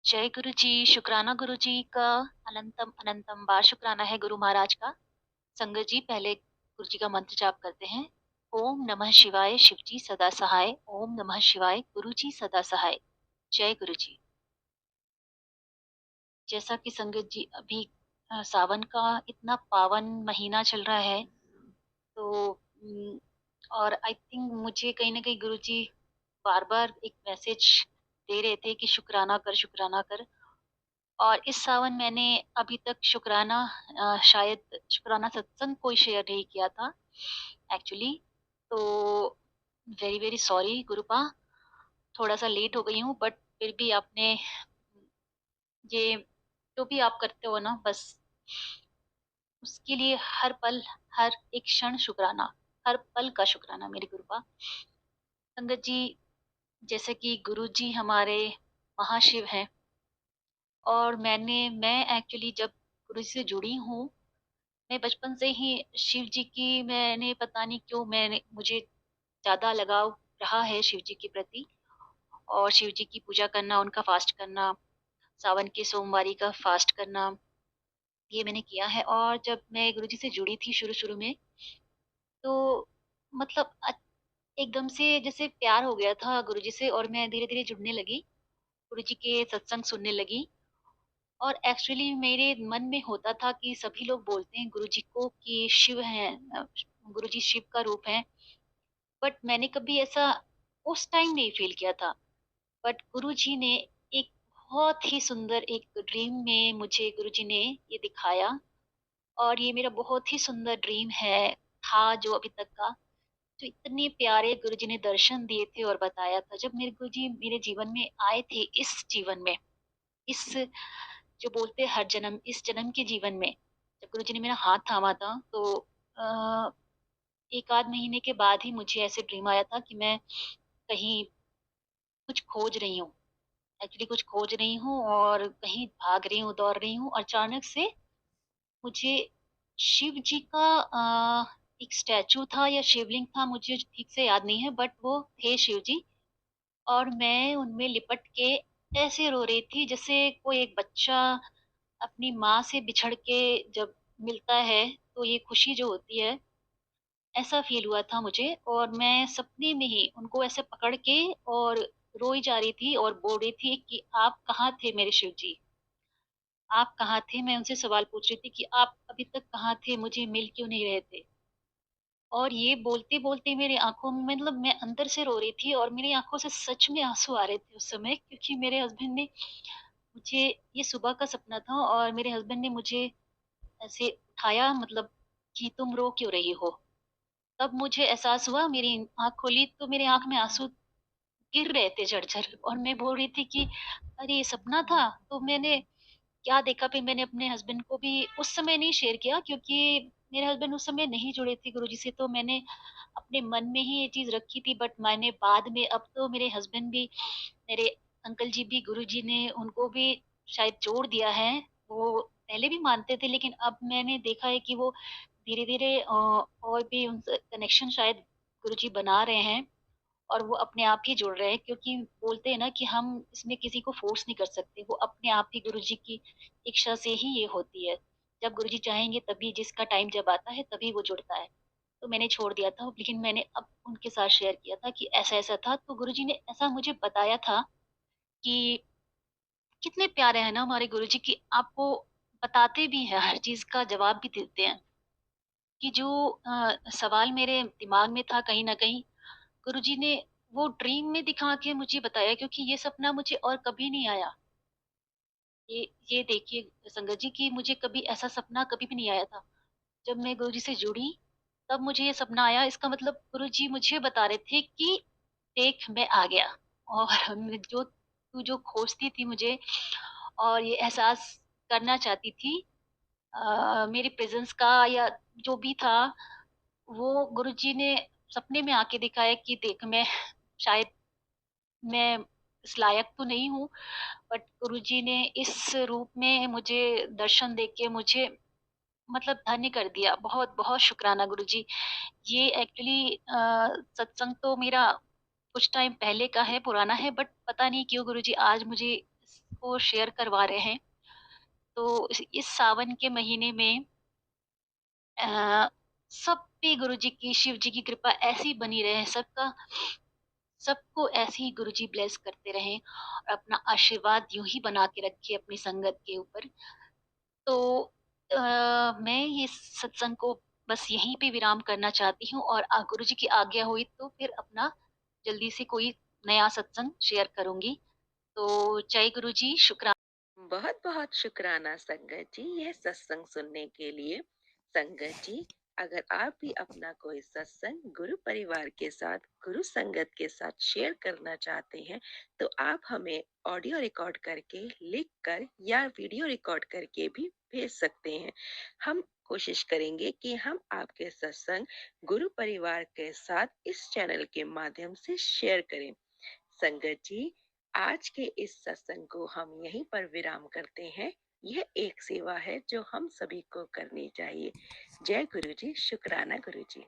जय गुरु जी, शुक्राना गुरु जी का अनंतम अनंतम बार शुक्राना है गुरु महाराज का। संगत जी पहले गुरु जी का मंत्र जाप करते हैं। ओम नमः शिवाय शिव जी सदा सहाय, ओम नमः शिवाय गुरु जी सदा सहाय। जय गुरु जी। जैसा कि संगत जी अभी सावन का इतना पावन महीना चल रहा है, तो और आई थिंक मुझे कहीं न कहीं गुरु जी बार-बार एक मैसेज दे रहे थे कि शुक्राना कर। और इस सावन मैंने अभी तक शुक्राना शायद शुक्राना सत्संग कोई शेयर नहीं किया था एक्चुअली। तो वेरी वेरी सॉरी गुरुपा, थोड़ा सा लेट हो गई हूँ, बट फिर भी आपने ये जो भी आप करते हो ना, बस उसके लिए हर पल, हर एक क्षण शुक्राना, हर पल का शुक्राना मेरी गुरुपा। संगत जी, जैसे कि गुरु जी हमारे महाशिव हैं, और मैं एक्चुअली जब गुरु जी से जुड़ी हूँ, मैं बचपन से ही शिव जी की, मैंने पता नहीं क्यों मैंने मुझे ज़्यादा लगाव रहा है शिव जी के प्रति। और शिव जी की पूजा करना, उनका फास्ट करना, सावन के सोमवारी का फास्ट करना, ये मैंने किया है। और जब मैं गुरु जी से जुड़ी थी शुरू-शुरू में, तो मतलब एकदम से जैसे प्यार हो गया था गुरु जी से, और मैं धीरे-धीरे जुड़ने लगी, गुरु जी के सत्संग सुनने लगी। और एक्चुअली मेरे मन में होता था कि सभी लोग बोलते हैं गुरु जी को कि शिव हैं, गुरु जी शिव का रूप हैं, बट मैंने कभी ऐसा उस टाइम नहीं फ़ील किया था। बट गुरुजी ने एक बहुत ही सुंदर एक ड्रीम में मुझे गुरुजी ने ये दिखाया, और ये मेरा बहुत ही सुंदर ड्रीम है, था जो अभी तक का। जो इतने प्यारे गुरुजी ने दर्शन दिए थे और बताया था। जब मेरे गुरुजी मेरे जीवन में आए थे, इस जीवन में, इस जो बोलते हैं हर जन्म, इस जन्म के जीवन में, जब गुरुजी ने मेरा हाथ थामा था, तो अ, 1 आध महीने के बाद ही मुझे ऐसे ड्रीम आया था कि मैं कहीं कुछ खोज रही हूँ। एक्चुअली कुछ खोज रही हूँ और कहीं भाग रही हूँ, दौड़ रही हूँ, और अचानक से मुझे शिव जी का एक स्टैचू था या शिवलिंग था, मुझे ठीक से याद नहीं है, बट वो थे शिव जी। और मैं उनमें लिपट के ऐसे रो रही थी जैसे कोई एक बच्चा अपनी माँ से बिछड़ के जब मिलता है, तो ये खुशी जो होती है, ऐसा फ़ील हुआ था मुझे। और मैं सपने में ही उनको ऐसे पकड़ के और रोई जा रही थी और बोल रही थी कि आप कहाँ थे मेरे शिव जी? आप कहाँ थे? मैं उनसे सवाल पूछ रही थी कि आप अभी तक कहाँ थे? मुझे मिल क्यों नहीं रहे थे? और ये बोलते-बोलते मेरी आँखों में, मतलब मैं अंदर से रो रही थी, और मेरी आँखों से सच में आँसू आ रहे थे उस समय, क्योंकि मेरे हस्बैंड ने मुझे, ये सुबह का सपना था, और मेरे हस्बैंड ने मुझे ऐसे उठाया, मतलब कि तुम रो क्यों रही हो? तब मुझे एहसास हुआ, मेरी आँख खोली तो मेरी आँख में आँसू गिर रहे थे झरझर, और मैं बोल रही थी कि अरे ये सपना था। तो मैंने क्या देखा, फिर मैंने अपने हस्बैंड को भी उस समय नहीं शेयर किया, क्योंकि मेरे हस्बैंड उस समय नहीं जुड़े थे गुरुजी से, तो मैंने अपने मन में ही ये चीज़ रखी थी। बट मैंने बाद में, अब तो मेरे हस्बैंड भी, मेरे अंकल जी भी, गुरुजी ने उनको भी शायद जोड़ दिया है। वो पहले भी मानते थे, लेकिन अब मैंने देखा है कि वो धीरे-धीरे और भी उनसे कनेक्शन शायद गुरुजी बना रहे हैं, और वो अपने आप ही जुड़ रहे हैं, क्योंकि बोलते हैं ना कि हम इसमें किसी को फ़ोर्स नहीं कर सकते, वो अपने आप ही गुरुजी की इच्छा से ही ये होती है। जब गुरुजी चाहेंगे तभी, जिसका टाइम जब आता है तभी वो जुड़ता है। तो मैंने छोड़ दिया था, लेकिन मैंने अब उनके साथ शेयर किया था कि ऐसा-ऐसा था, तो गुरुजी ने ऐसा मुझे बताया था कि कितने प्यारे हैं ना हमारे गुरुजी, कि आपको बताते भी हैं, हर चीज़ का जवाब भी देते हैं। कि जो सवाल मेरे दिमाग में था कहीं न कहीं, गुरुजी ने वो ड्रीम में दिखा के मुझे बताया, क्योंकि ये सपना मुझे और कभी नहीं आया। ये देखिए संगत जी, कि मुझे कभी ऐसा सपना कभी भी नहीं आया था। जब मैं गुरुजी से जुड़ी, तब मुझे ये सपना आया। इसका मतलब गुरुजी मुझे बता रहे थे कि देख मैं आ गया, और जो तू जो खोजती थी मुझे, और ये एहसास करना चाहती थी मेरी प्रेज़ेंस का, या जो भी था, वो गुरुजी ने सपने में आके दिखाया कि देख, शायद मैं इस लायक तो नहीं हूँ, बट गुरुजी ने इस रूप में मुझे दर्शन देके मुझे, मतलब धन्य कर दिया। बहुत-बहुत शुक्राना गुरुजी। ये एक्चुअली सत्संग तो मेरा कुछ टाइम पहले का है, पुराना है, बट पता नहीं क्यों गुरुजी आज मुझे सबको शेयर करवा रहे हैं। तो इस सावन के महीने में अ, सब पे गुरुजी की, शिव जी की कृपा ऐसी बनी रहे, सबको ऐसे ही गुरुजी ब्लेस करते रहें और अपना आशीर्वाद यूँ ही बना के रखें अपनी संगत के ऊपर। तो मैं ये सत्संग को बस यहीं पे विराम करना चाहती हूँ और गुरुजी की आज्ञा हुई तो फिर अपना जल्दी से कोई नया सत्संग शेयर करूँगी। तो जय गुरुजी, शुक्राना। बहुत बहुत शुक्राना संगत जी यह सत्संग सुनने के लिए। संगत जी, अगर आप भी अपना कोई सत्संग गुरु परिवार के साथ, गुरु संगत के साथ शेयर करना चाहते हैं तो आप हमें ऑडियो रिकॉर्ड करके, लिख कर या वीडियो रिकॉर्ड करके भी भेज सकते हैं। हम कोशिश करेंगे कि हम आपके सत्संग गुरु परिवार के साथ इस चैनल के माध्यम से शेयर करें। संगत जी, आज के इस सत्संग को हम यहीं पर विराम करते हैं। यह एक सेवा है जो हम सभी को करनी चाहिए। जय गुरु जी, शुक्राना गुरु जी।